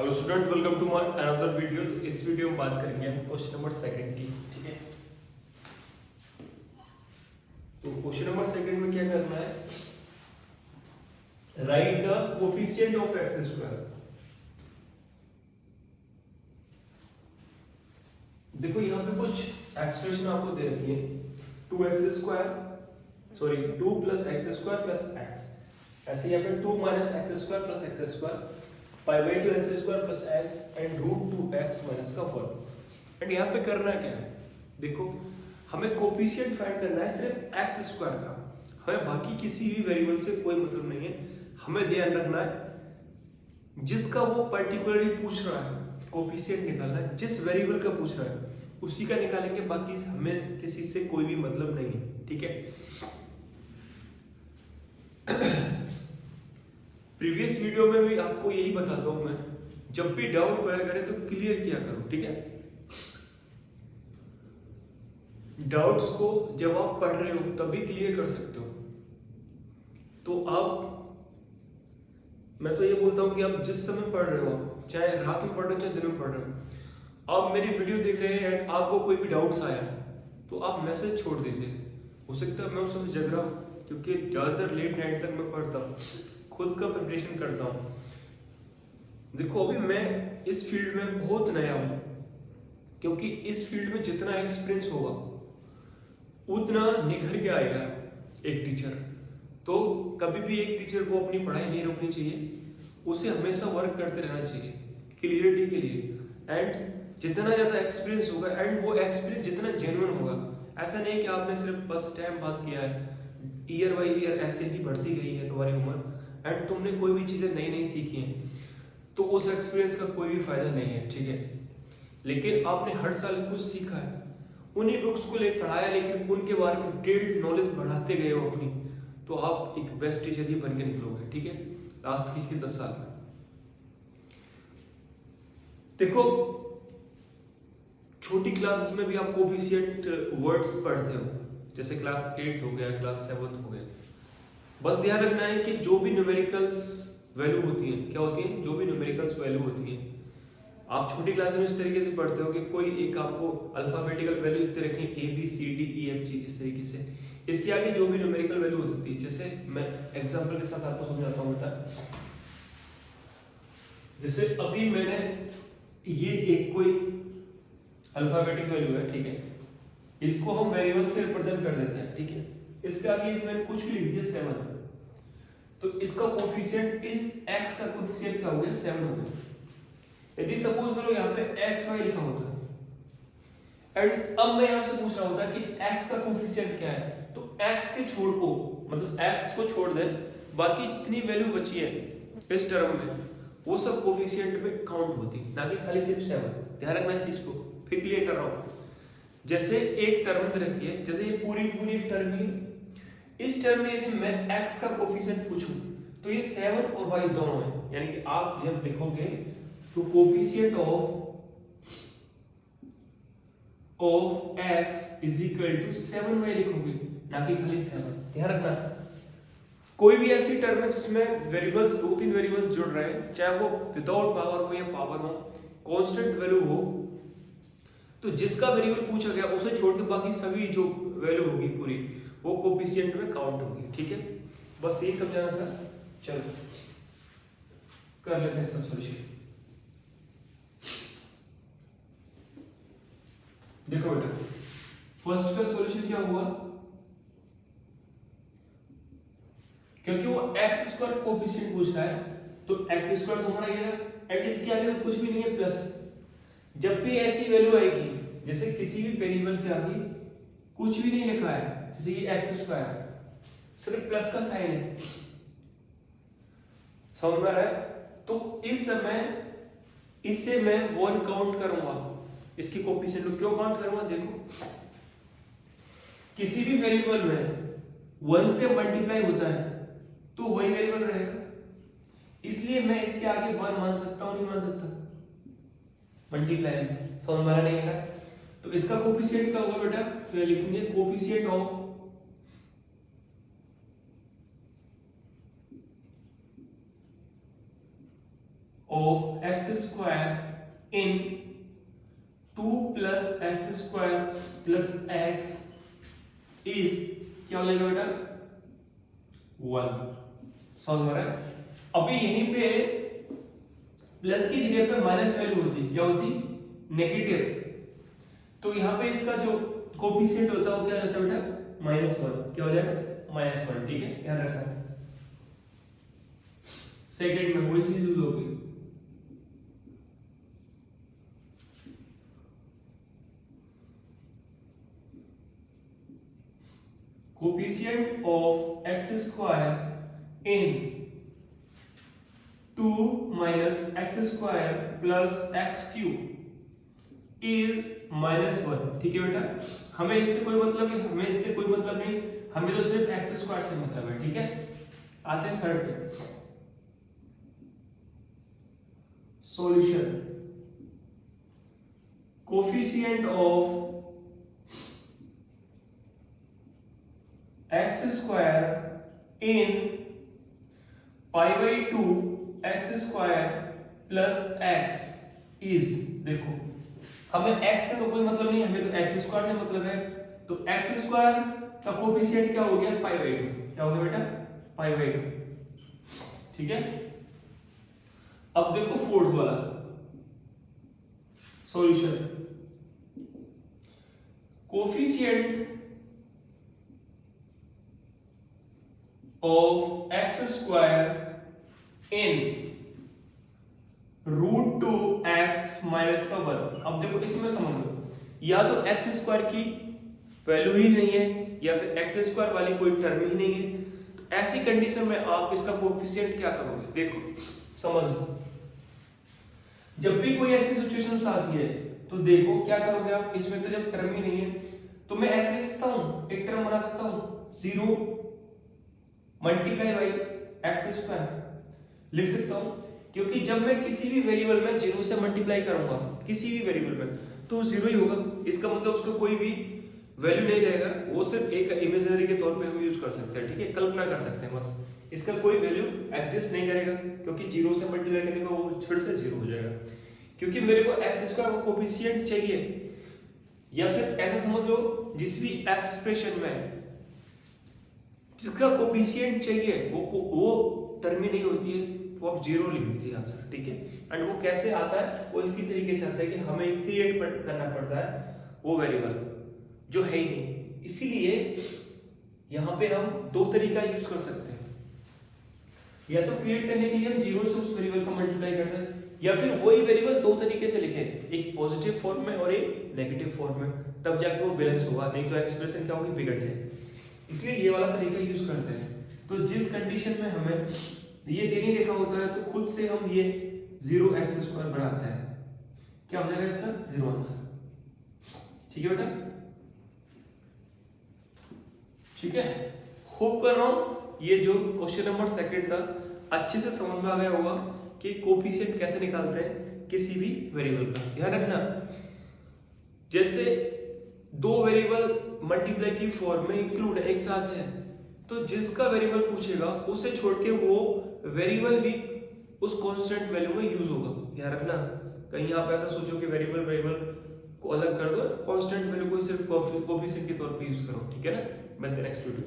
Hello student, welcome to my another video. इस video में बात करेंगे हम क्वेश्चन नंबर सेकंड की। ठीक है, तो क्वेश्चन नंबर सेकंड में क्या करना है, right the coefficient of X square. देखो यहाँ पे कुछ एक्सप्रेशन आपको दे रखी है, 2x square sorry 2 plus x square plus x, ऐसे यहाँ पे 2 minus x square plus x square, pi by 2 x square plus x and root 2x minus का वर्ग। एंड यहाँ पे करना क्या है, देखो हमें कोफिशिएंट फाइंड करना है सिर्फ एक्स स्क्वायर का, हमें बाकी किसी भी वेरिएबल से कोई मतलब नहीं है। हमें ध्यान रखना है जिसका वो पर्टिकुलरली पूछ रहा है, कोफिशिएंट निकालना है, जिस वेरिएबल का पूछ रहा है उसी का निकालेंगे, बाकी हमें किसी से कोई भी मतलब नहीं है। ठीक है, प्रीवियस वीडियो में भी आपको यही बताता हूं मैं, जब भी डाउट हुआ करे तो क्लियर किया करो। ठीक है, डाउट्स को जब आप पढ़ रहे हो तभी क्लियर कर सकते हो। तो आप, मैं तो ये बोलता हूँ कि आप जिस समय पढ़ रहे हो, चाहे रात में पढ़ रहे हो चाहे दिन में पढ़ रहे हो, आप मेरी वीडियो देख रहे हैं एंड आपको कोई भी डाउट्स आया तो आप मैसेज छोड़ दीजिए। हो सकता है मैं उस समय जग रहा हूँ, क्योंकि ज़्यादातर लेट नाइट तक मैं पढ़ता हूँ, खुद का प्रिपरेशन करता हूँ। देखो अभी मैं इस फील्ड में बहुत नया हूँ, क्योंकि इस फील्ड में जितना एक्सपीरियंस होगा उतना निखर के आएगा एक टीचर। तो कभी भी एक टीचर को अपनी पढ़ाई नहीं रोकनी चाहिए, उसे हमेशा वर्क करते रहना चाहिए क्लियरिटी के लिए। एंड जितना ज़्यादा एक्सपीरियंस होगा एंड वो एक्सपीरियंस जितना जेन्युइन होगा, ऐसा नहीं कि आपने सिर्फ बस टाइम पास किया है, ईयर बाई ईयर ऐसे ही बढ़ती गई है तुम्हारी उम्र एंड तुमने कोई भी चीज़ें नई नई सीखी हैं, तो उस एक्सपीरियंस का कोई भी फायदा नहीं है। ठीक है, लेकिन आपने हर साल कुछ सीखा है, उन्हीं बुक्स को ले पढ़ाया, लेकिन उनके बारे में डिटेल्ड नॉलेज बढ़ाते गए हो अपनी, तो आप एक बेस्ट टीचर ही बन के निकलोगे। ठीक है, लास्ट की 10 साल में। देखो छोटी क्लासेस में भी आप कोफिशिएंट वर्ड्स पढ़ते हो, जैसे क्लास 8 हो गया, क्लास 7 हो गया। बस ध्यान रखना है कि जो भी न्यूमेरिकल्स वैल्यू होती है, क्या होती है, जो भी न्यूमेरिकल्स वैल्यू होती है, आप छोटी क्लास में इस तरीके से पढ़ते हो कि कोई एक आपको अल्फाबेटिकल वैल्यू इस तरह की ABCDEFG इस तरीके से, इसके आगे जो भी न्यूमेरिकल वैल्यू होती है, जैसे मैं एग्जांपल के साथ आपको समझाता हूँ बेटा। जैसे अभी मैंने ये एक कोई अल्फाबेटिक वैल्यू है, ठीक है, इसको हम वेरिएबल से रिप्रेजेंट कर देते हैं। ठीक है, इसके आगे मैंने कुछ भी लिख दिया 7, तो इसका कोफिशिएंट, इस x का कोफिशिएंट क्या हो गया, 7 हो गया। यदि सपोज करो यहाँ पे xy लिखा होता है एंड अब मैं आपसे पूछ रहा होता कि x का कोफिशिएंट क्या है, तो x के छोड़ को, मतलब x को छोड़ दे, बाकी जितनी वैल्यू बची है इस टर्म में वो सब कोफिशिएंट में काउंट होती, ना कि खाली सिर्फ 7। ध्यान रखना इस चीज को, फिर क्लियर कर रहा हूँ। जैसे एक टर्म में रखिए, जैसे ये पूरी टर्म है, इस टर्म में यदि मैं x का कोफिशिएंट पूछूं तो ये 7 और y दोनों है, यानी कि आप जब लिखोगे तो coefficient of x is equal to 7y लिखोगे, ना कि खाली 7। ध्यान रखना, कोई भी ऐसी टर्म है जिसमें वेरिएबल्स, 2-3 वेरिएबल्स जुड़ रहे हैं, चाहे वो विदाउट पावर हो या पावर हो, कांस्टेंट वैल्यू हो, तो जिसका वेरिएबल पूछा गया उसे छोड़ के बाकी सभी जो वैल्यू होगी पूरी वो कोफिशिएंट में काउंट होगी। ठीक है, बस यही समझाना था। चलो कर लेते हैं इसका सॉल्यूशन। देखो बेटा, फर्स्ट का सॉल्यूशन क्या हुआ, क्योंकि वो x स्क्वायर कोफिशिएंट पूछ रहा है तो x स्क्वायर तो हमारा ये है एंड इसके आगे कुछ भी नहीं है, प्लस। जब भी ऐसी वैल्यू आएगी, जैसे किसी भी वेरिएबल के आगे कुछ भी नहीं लिखा है, जैसे ये x स्क्वायर, सिर्फ प्लस का साइन है, समझ में आ रहा है, तो इस समय इससे मैं 1 काउंट करूंगा, इसकी कोफिशिएंट को क्यों काउंट करूंगा, देखो किसी भी वेरिएबल में 1 से मल्टीप्लाई होता है तो वही वेरिएबल रहेगा, इसलिए मैं इसके आगे 1 मान सकता हूं, नहीं मान सकता, मल्टीप्लाई में। समझ में आ नहीं है, तो इसका कोफिशिएंट क्या होगा बेटा, तो लिखेंगे coefficient of X square in 2 plus x square plus X is क्या हो जाएगा बेटा 1। सॉल्व हो रहा है। अभी यहीं पे प्लस की जगह पे माइनस वैल्यू होती, क्या होती नेगेटिव, तो यहाँ पे इसका जो कोफिशिएंट होता है वो क्या रहता है बेटा -1। क्या हो जाएगा -1। ठीक है, ध्यान रखना। सेकंड में वही चीज यूज होगी। Coefficient of X square in 2 minus x square plus x cube is -1। ठीक है बेटा, हमें इससे कोई मतलब नहीं, हमें तो सिर्फ एक्स स्क्वायर से मतलब है। ठीक है, आते हैं थर्ड पे। Solution coefficient of X square in π/2 X square plus X is, देखो हमें x से तो कोई मतलब नहीं, हमें तो एक्स स्क्वायर से मतलब है। तो एक्स स्क्वायर का कोफिशिएंट क्या हो गया π/2। क्या हो गया बेटा π/2। ठीक है, अब देखो फोर्थ वाला solution. Coefficient of X square in √2x minus का 1। अब देखो इसमें समझ लो, या तो एक्स स्क्वायर की वैल्यू ही नहीं है या फिर एक्स स्क्वायर वाली कोई टर्म ही नहीं है। तो ऐसी कंडीशन में आप इसका कोफिशिएंट क्या करोगे, देखो समझ लो। जब भी कोई ऐसी सिचुएशन आती है तो देखो क्या करोगे आप, इसमें तो जब टर्म ही नहीं है तो मैं ऐसे लिख सकता हूं, एक टर्म बना सकता हूं 0 मल्टीप्लाई बाई एक्स स्क्वायर लिख सकता हूं, क्योंकि जब मैं किसी भी वेरिएबल में 0 से मल्टीप्लाई करूंगा किसी भी वेरिएबल में तो 0 ही होगा। इसका मतलब उसका कोई भी वैल्यू नहीं रहेगा, वो सिर्फ एक इमेजिनरी के तौर पे हम यूज कर सकते हैं। ठीक है, कल्पना कर सकते हैं बस, इसका कोई वैल्यू एग्जिस्ट नहीं करेगा, क्योंकि 0 से मल्टीप्लाई करने का वो फिर से 0 हो जाएगा। क्योंकि मेरे को एक्स स्क्वायर का कोफिशिएंट चाहिए, या फिर ऐसा समझ लो जिस भी एक्सप्रेशन में जिसका कोफिशिएंट चाहिए वो टर्म ही नहीं होती है, वो आप 0 लिख दीजिए आंसर। ठीक है, एंड वो कैसे आता है, वो इसी तरीके से आता है कि हमें क्रिएट करना पड़ता है वो वेरिएबल जो है ही नहीं। इसीलिए यहाँ पे हम दो तरीका यूज कर सकते हैं, या तो क्रिएट करने के लिए हम 0 से उस वेरिएबल को मल्टीप्लाई करते हैं, या फिर वही वेरिएबल दो तरीके से लिखें, एक पॉजिटिव फॉर्म में और एक नेगेटिव फॉर्म में, तब जाके वो बैलेंस होगा, नहीं तो एक्सप्रेशन क्या होगी बिगड़ जाए। इसलिए ये वाला तरीका यूज करते हैं। तो जिस कंडीशन में हमें ये देनी रेखा होता है तो खुद से हम ये 0x² बनाते हैं, क्या हो जाएगा इसका 0 आंसर। ठीक है बेटा, ठीक है, होप कर रहा हूं ये जो क्वेश्चन नंबर सेकंड था अच्छे से समझ में आ गया होगा कि कोफिशिएंट कैसे निकालते हैं किसी भी वेरिएबल का। ध्यान रखना, जैसे दो वेरिएबल मल्टीप्लाई की फॉर्म में इंक्लूड एक साथ है, तो जिसका वेरिएबल पूछेगा उसे छोड़ के वो वेरिएबल भी उस कांस्टेंट वैल्यू में यूज होगा। ध्यान रखना, कहीं आप ऐसा सोचो कि वेरिएबल को अलग कर दो, कांस्टेंट वैल्यू को सिर्फ कोफिशिएंट के तौर पे यूज करो। ठीक है ना, मैं नेक्स्ट वीडियो